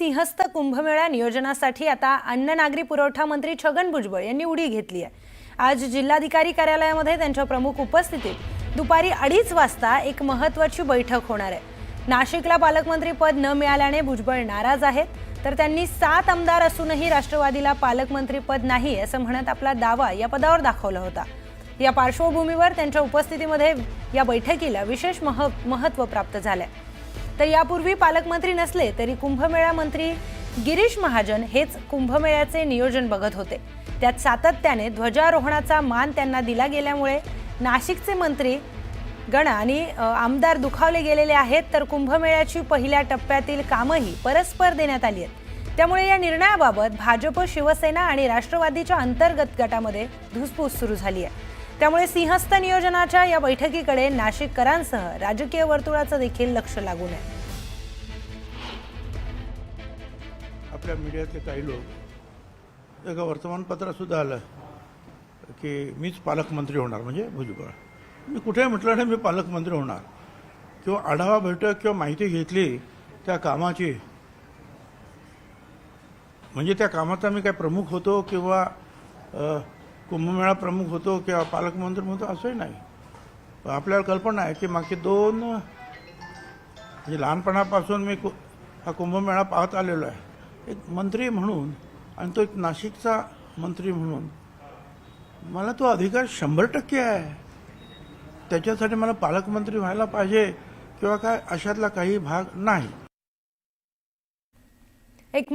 सिंहस्थ कुंभमेळा नियोजनासाठी आता अन्न नागरी पुरवठा मंत्री छगन भुजबळ यांनी उडी घेतली आहे। आज जिल्हाधिकारी कार्यालयामध्ये त्यांच्या प्रमुख उपस्थितीत दुपारी 2:30 वाजता एक महत्त्वाची बैठक होणार आहे। नाशिकला पालकमंत्री पद न मिळाल्याने भुजबळ नाराज आहेत, तर त्यांनी 7 आमदार असूनही राष्ट्रवादीला पालकमंत्री पद नाही असं म्हणत आपला दावा या पदावर दाखवला होता। या पार्श्वभूमीवर त्यांच्या उपस्थितीमध्ये या बैठकीला विशेष महत्त्व प्राप्त झाले। तर यापूर्वी पालकमंत्री नसले तरी कुंभमेळा मंत्री गिरीश महाजन हेच कुंभमेळ्याचे नियोजन बघत होते। त्यात सातत्याने ध्वजारोहणाचा मान त्यांना दिला गेल्यामुळे नाशिकचे मंत्री गण आणि आमदार दुखावले गेलेले आहेत, तर कुंभमेळ्याची पहिल्या टप्प्यातील कामही परस्पर देण्यात आली आहेत। त्यामुळे या निर्णयाबाबत भाजप, शिवसेना आणि राष्ट्रवादीच्या अंतर्गत गटामध्ये धुसफूस सुरू झाली आहे। त्यामुळे सिंहस्थ नियोजनाच्या या बैठकीकडे नाशिककरांसह राजकीय वर्तुळाचं देखील लक्ष लागून आहे। आपल्या मीडियातले काही लोक एका वर्तमानपत्रात सुद्धा आलं की मीच पालकमंत्री होणार, म्हणजे भुजबळ। मी कुठे म्हटलं नाही मी पालकमंत्री होणार, किंवा आढावा बैठक किंवा माहिती घेतली त्या कामाची, म्हणजे त्या कामाचा मी काय प्रमुख होतो किंवा कुंभमेळा प्रमुख होतो किंवा पालकमंत्री होतो असंही नाही। आपल्याला कल्पना आहे की मागचे 2 म्हणजे लहानपणापासून मी हा कुंभमेळा पाहत आलेलो आहे, एक मंत्री म्हणून, आणि तो एक नाशिकचा मंत्री म्हणून मला तो अधिकार 100% आहे। त्याच्यासाठी मला पालकमंत्री व्हायला पाहिजे किंवा काय अशातला काही भाग नाही। एक